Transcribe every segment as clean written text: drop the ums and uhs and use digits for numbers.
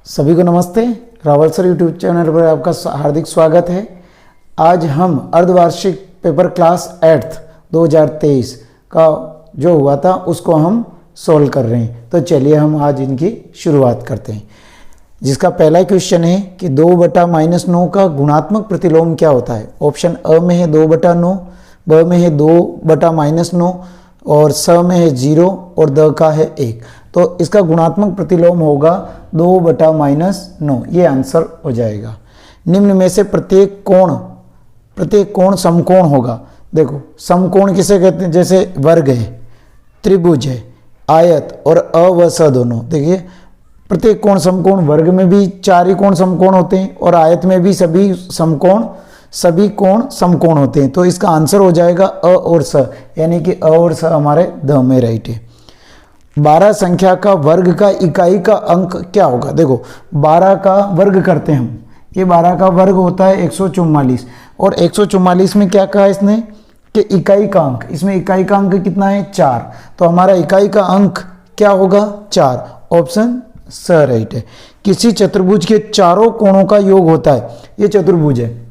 सभी को नमस्ते। रावल सर यूट्यूब चैनल पर आपका हार्दिक स्वागत है। आज हम अर्धवार्षिक पेपर क्लास 8th 2023 का जो हुआ था उसको हम सोल्व कर रहे हैं। तो चलिए हम आज इनकी शुरुआत करते हैं, जिसका पहला क्वेश्चन है कि 2/-9 का गुणात्मक प्रतिलोम क्या होता है। ऑप्शन अ में है 2/9, ब में है 2/-9 और स में है 0 और द का है 1। तो इसका गुणात्मक प्रतिलोम होगा 2/-9। ये आंसर हो जाएगा। निम्न में से प्रत्येक कोण समकोण होगा। देखो समकोण किसे कहते हैं, जैसे वर्ग है, त्रिभुज है, आयत और अ व स दोनों। देखिए प्रत्येक कोण समकोण, वर्ग में भी 4 ही कोण समकोण होते हैं और आयत में भी सभी कोण समकोण होते हैं। तो इसका आंसर हो जाएगा अ और स, यानी कि अ और स हमारे द में राइट है। 12 संख्या का वर्ग का इकाई का अंक क्या होगा। देखो 12 का वर्ग करते हैं हम, ये 12 का वर्ग होता है 144 और 144 में क्या कहा इसने कि इकाई का अंक, इसमें इकाई का अंक कितना है 4। तो हमारा इकाई का अंक क्या होगा 4। ऑप्शन स राइट है। किसी चतुर्भुज के चारों कोणों का योग होता है। ये चतुर्भुज है,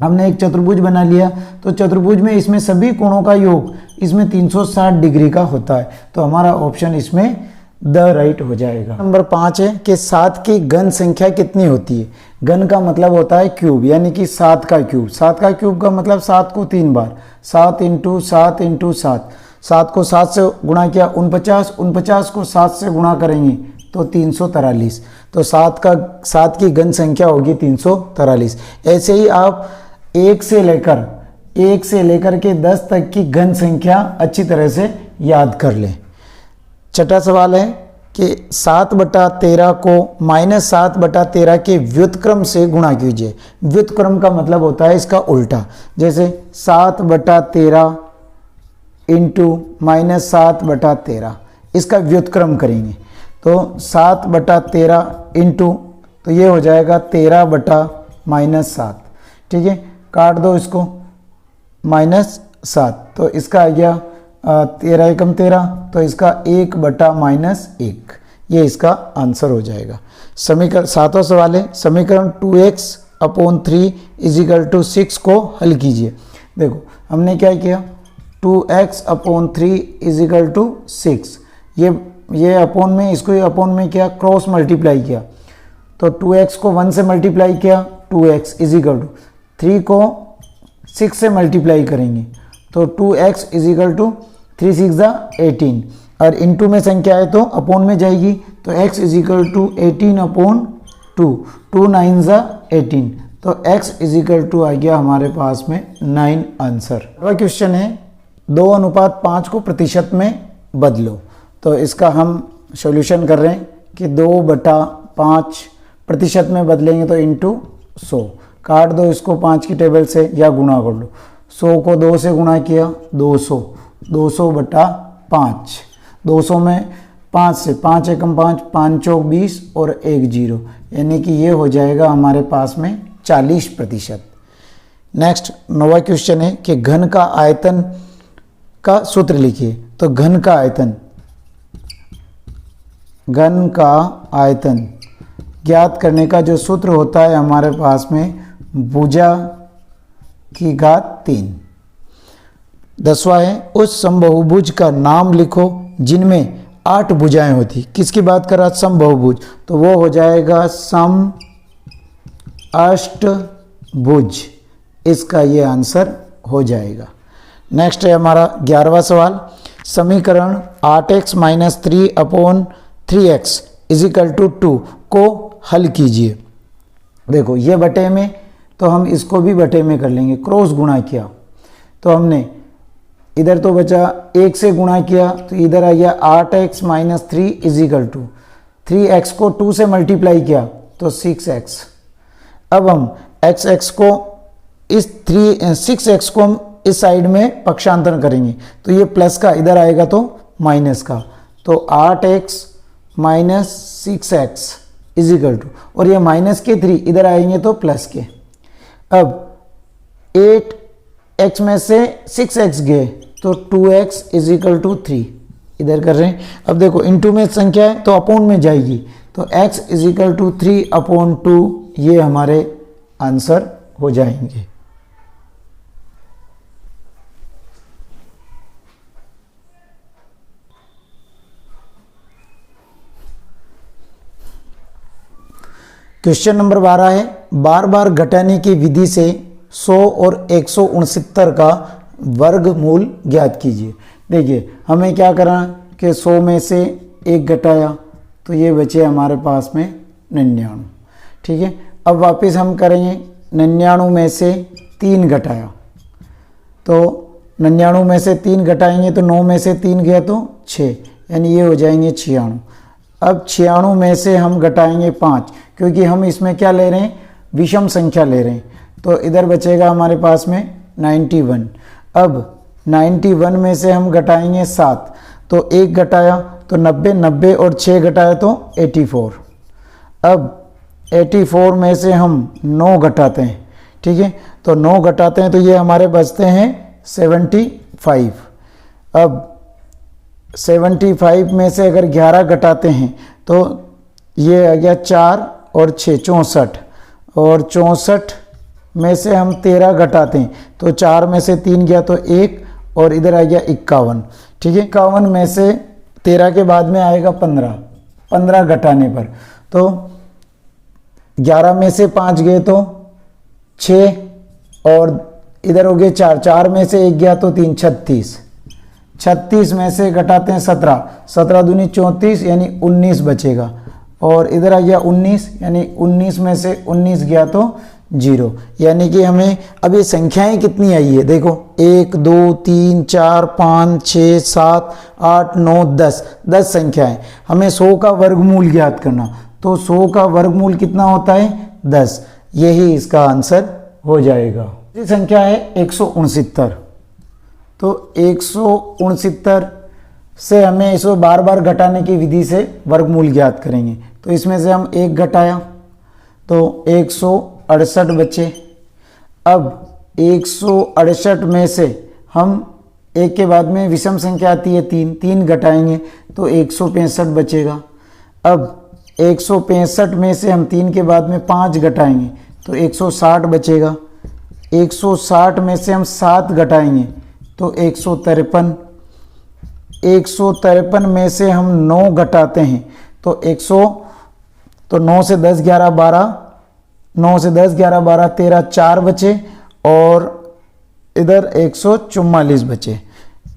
हमने एक चतुर्भुज बना लिया, तो चतुर्भुज में इसमें सभी कोणों का योग इसमें 360 डिग्री का होता है। तो हमारा ऑप्शन इसमें द राइट हो जाएगा। नंबर 5 है कि 7 की घन संख्या कितनी होती है। घन का मतलब होता है क्यूब, यानी कि 7 का क्यूब। 7 का क्यूब का मतलब 7 को 3 बार, 7 × 7 × 7। 7 को 7 से गुणा किया 49 को 7 से गुणा करेंगे तो 343। तो 7 की घन संख्या होगी 343। ऐसे ही आप 1 से लेकर के 10 तक की घन संख्या अच्छी तरह से याद कर लें। छठा सवाल है कि 7/13 को -7/13 के व्युत्क्रम से गुणा कीजिए। व्युत्क्रम का मतलब होता है इसका उल्टा, जैसे 7/13 × -7/13 इसका व्युत्क्रम करेंगे तो 7/13 इंटू, तो ये हो जाएगा 13/-7। ठीक है, काट दो इसको -7, तो इसका आ गया 13 × 13, तो इसका 1/-1। ये इसका आंसर हो जाएगा। समीकरण 7वां सवाल है, समीकरण 2x/3 = 6 को हल कीजिए। देखो हमने क्या किया, 2x/3 = 6, ये अपोन में, इसको ये अपोन में क्या क्रॉस मल्टीप्लाई किया, तो 2x को 1 से मल्टीप्लाई किया, 2x = 3 को 6 से मल्टीप्लाई करेंगे तो 2x = 3 × 6 = 18 और इनटू में संख्या है तो अपोन में जाएगी, तो x = 18/2, 2 9 = 18, तो x = आ गया हमारे पास में 9 आंसर। अगला क्वेश्चन है 2:5 को प्रतिशत में बदलो। तो इसका हम सॉल्यूशन कर रहे हैं कि 2/5 प्रतिशत में बदलेंगे तो इंटू 100। काट दो इसको 5 की टेबल से या गुणा कर लो। 100 को 2 से गुणा किया 200, 200/5। 200 में 5 से 5 एकम 5, 5 चौक 20 और 1 0, यानी कि ये हो जाएगा हमारे पास में 40%। नेक्स्ट 9वां क्वेश्चन है कि घन का आयतन का सूत्र लिखिए। तो घन का आयतन ज्ञात करने का जो सूत्र होता है हमारे पास में भुजा की घात 3। 10वां है उस समबाहुभुज का नाम लिखो जिनमें 8 भुजाएं होती। किसकी बात कर रहा समबाहुभुज, तो वो हो जाएगा समअष्टभुज। इसका ये आंसर हो जाएगा। नेक्स्ट है हमारा 11वां सवाल, समीकरण 8x - 3/3x = 2 को हल कीजिए। देखो ये बटे में, तो हम इसको भी बटे में कर लेंगे, क्रॉस गुणा किया तो हमने इधर तो बचा 1 से गुणा किया तो इधर आ गया 8x - 3 = 3x को 2 से मल्टीप्लाई किया तो 6x। अब हम x को इस 6x को हम इस साइड में पक्षांतर करेंगे तो ये प्लस का इधर आएगा तो माइनस का, तो 8x - 6x = और ये माइनस के 3 इधर आएंगे तो प्लस के। अब 8x में से 6x गए तो 2x = 3 इधर कर रहे हैं। अब देखो इनटू में संख्या है तो अपोन में जाएगी तो x = 3/2 ये हमारे आंसर हो जाएंगे। क्वेश्चन नंबर 12 है, बार बार घटाने की विधि से 100 और 169 का वर्गमूल ज्ञात कीजिए। देखिए हमें क्या करना कि 100 में से 1 घटाया तो ये बचे हमारे पास में 99। ठीक है, अब वापस हम करेंगे 99 में से 3 घटाया तो 99 में से 3 घटाएंगे तो 9 में से 3 गया तो 6, यानी ये हो जाएंगे 96। अब 96 में से हम घटाएंगे 5, क्योंकि हम इसमें क्या ले रहे हैं, विषम संख्या ले रहे हैं, तो इधर बचेगा हमारे पास में 91। अब 91 में से हम घटाएंगे 7, तो 1 घटाया तो 90, 90 और 6 घटाया तो 84। अब 84 में से हम 9 घटाते हैं, ठीक है, तो 9 घटाते हैं तो ये हमारे बचते हैं 75। अब 75 में से अगर 11 घटाते हैं तो ये आ गया 4 और 6 64, और 64 में से हम 13 घटाते हैं तो 4 में से 3 गया तो 1, और इधर आ गया 51। ठीक है, 51 में से 13 के बाद में आएगा 15, 15 घटाने पर तो 11 में से 5 गए तो 6, और इधर हो गए 4, 4 में से 1 गया तो 3, 36। 36 में से घटाते हैं 17, 17 दूनी 34 यानी 19 बचेगा, और इधर आ गया 19, यानी 19 में से 19 गया तो 0, यानी कि हमें अब ये संख्याएं कितनी आई है, देखो 1 2 3 4 5 6 7 8 9 10, 10 संख्याएं। हमें 100 का वर्गमूल ज्ञात करना, तो 100 का वर्गमूल कितना होता है 10, यही इसका आंसर हो जाएगा। ये संख्या है 169, तो 169 से हमें इसको बार बार घटाने की विधि से वर्गमूल ज्ञात करेंगे। तो इसमें से हम 1 घटाया तो 168 बचे। अब 168 में से हम 1 के बाद में विषम संख्या आती है 3, 3 घटाएंगे तो 165 बचेगा। अब 165 में से हम 3 के बाद में 5 घटाएंगे तो 160 बचेगा। 160 में से हम 7 घटाएंगे तो 153। 153 में से हम 9 घटाते हैं तो 9 से 10 11 12, 9 से 10 11 12 13, 4 बचे, और इधर 144 बचे।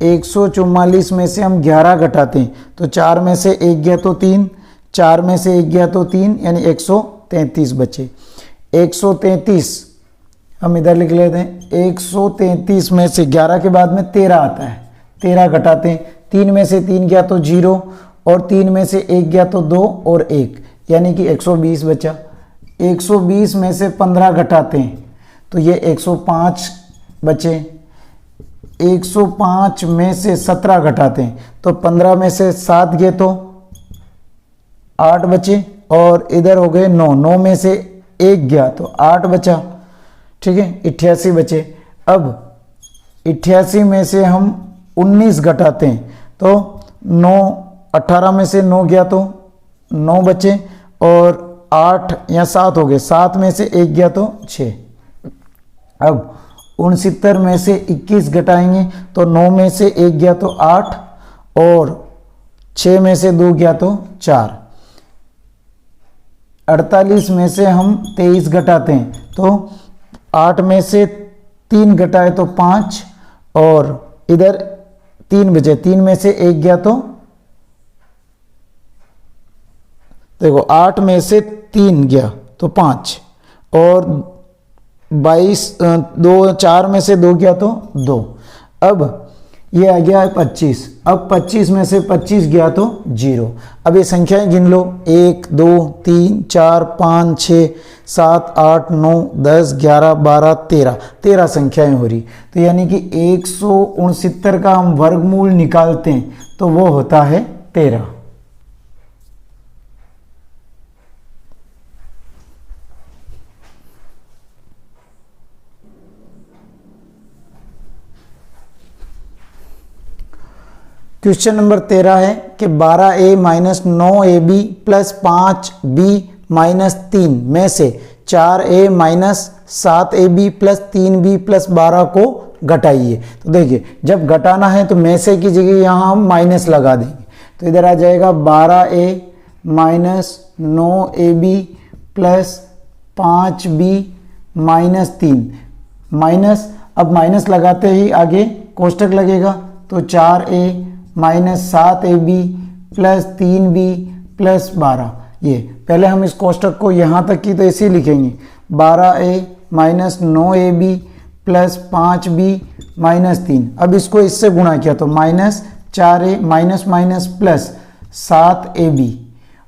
144 में से हम 11 घटाते हैं तो 4 में से 1 गया तो 3, 4 में से 1 गया तो 3, यानी 133 बचे। 133 हम इधर लिख लेते हैं। 133 में से 11 के बाद में 13 आता है, 13 घटाते हैं, 3 में से 3 गया तो 0, और 3 में से 1 गया तो 2 और 1, यानी कि 120 बचा। 120 में से 15 घटाते हैं तो ये 105 बचे। 105 में से 17 घटाते हैं तो 15 में से 7 गए तो 8 बचे, और इधर हो गए 9, 9 में से 1 गया तो 8 बचा। ठीक है, 88 बचे। अब 88 में से हम 19 घटाते हैं तो 9, 18 में से 9 गया तो 9 बचे, और 8 या 7 हो गए, 7 में से 1 गया तो 6। अब 69 में से 21 घटाएंगे तो 9 में से 1 गया तो 8, और 6 में से 2 गया तो 4। 48 में से हम 23 घटाते हैं तो 8 में से 3 घटाए तो 5, और इधर 3 बचे, 3 में से 1 गया तो देखो 8 में से 3 गया तो 5, और 22 2 4 में से 2 गया तो 2। अब ये आ गया 25। अब 25 में से 25 गया तो 0। अब ये संख्याएं गिन लो, 1 2 3 4 5 6 7 8 9 10 11 12 13, 13 संख्याएं हो रही। तो यानी कि 169 का हम वर्गमूल निकालते हैं तो वो होता है 13। क्वेश्चन नंबर 13 है, कि 12a minus 9ab plus 5b minus 3 में से 4a minus 7ab plus 3b plus 12 को घटाइए। तो देखिए जब घटाना है तो में से की जगह यहाँ हम माइनस लगा देंगे, तो इधर आ जाएगा 12a minus 9ab plus 5b minus 3 minus, अब माइनस लगाते ही आगे कोष्टक लगेगा, तो 4a minus 7ab plus 3b plus 12। ये पहले हम इस कोष्टक को यहाँ तक की तो ऐसे ही लिखेंगे, 12a minus 9ab plus 5b minus 3। अब इसको इससे गुणा किया तो minus 4a minus minus plus 7ab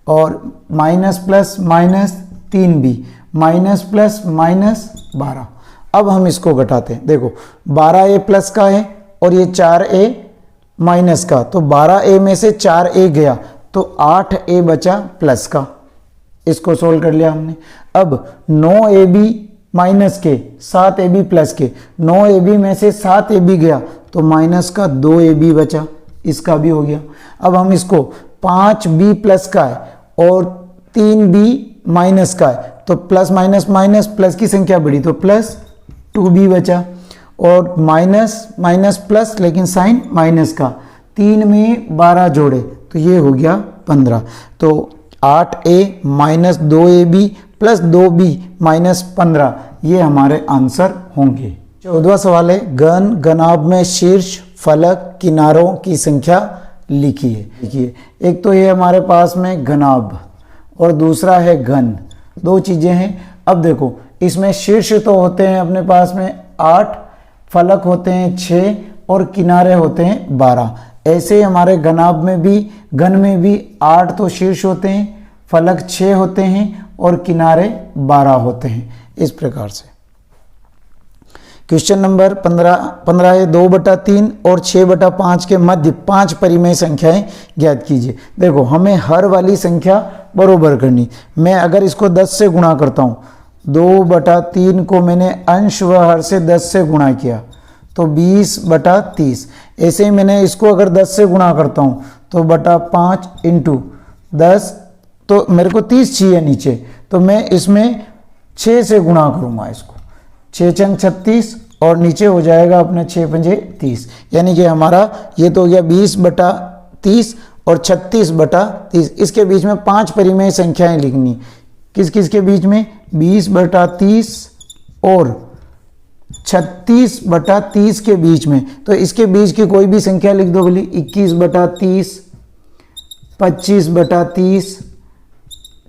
और minus plus minus 3b minus plus minus 12। अब हम इसको घटाते हैं, देखो 12a प्लस का है और ये 4a माइनस का, तो 12a में से 4a गया तो 8a बचा प्लस का, इसको सोल्व कर लिया हमने। अब 9ab माइनस के 7ab प्लस के, 9ab में से 7ab गया तो माइनस का 2ab बचा, इसका भी हो गया। अब हम इसको 5b प्लस का है और 3b माइनस का है, तो प्लस माइनस माइनस प्लस की संख्या बढ़ी तो प्लस 2b बचा, और माइनस माइनस प्लस लेकिन साइन माइनस का, 3 में 12 जोड़े तो ये हो गया 15। तो 8a minus 2ab plus 2b minus 15 ये हमारे आंसर होंगे। 14वां सवाल है, घन घनाभ में शीर्ष फलक किनारों की संख्या लिखिए। देखिए एक तो ये हमारे पास में घनाभ और दूसरा है घन, दो चीजें हैं। अब देखो इसमें शीर्ष तो होते हैं अपने पास में 8, फलक होते हैं 6 और किनारे होते हैं 12। ऐसे ही हमारे घनाभ में भी, घन में भी 8 तो शीर्ष होते हैं, फलक 6 होते हैं और किनारे 12 होते हैं, इस प्रकार से। क्वेश्चन नंबर 15 है, 2/3 और 6/5 के मध्य 5 परिमेय संख्याएं ज्ञात कीजिए। देखो हमें हर वाली संख्या बरोबर करनी। मैं अगर इसको 10 से गुणा करता हूँ, 2/3 को मैंने अंश व हर से 10 से गुणा किया तो 20/30। ऐसे ही मैंने इसको अगर 10 से गुणा करता हूँ तो बटा 5 इंटू 10, तो मेरे को 30 चाहिए नीचे, तो मैं इसमें 6 से गुणा करूँगा इसको, 6 चंग 36 और नीचे हो जाएगा अपने 6 पंजे 30, यानी कि हमारा ये तो हो गया 20/30 और 36/30। इसके बीच में 5 परिमेय संख्याएं लिखनी, किस किस के बीच में, 20/30 और 36/30 के बीच में। तो इसके बीच की कोई भी संख्या लिख दो बोली, 21/30, 25/30,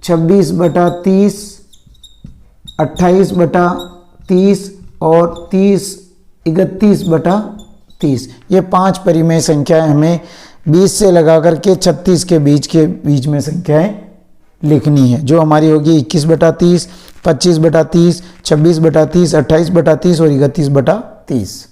26/30, 28/30 और 31/30। ये 5 परिमेय संख्याएं हमें 20 से लगा करके 36 के बीच में संख्याएं लिखनी है, जो हमारी होगी 21/30, 25/30, 26/30, 28/30 और 31/30।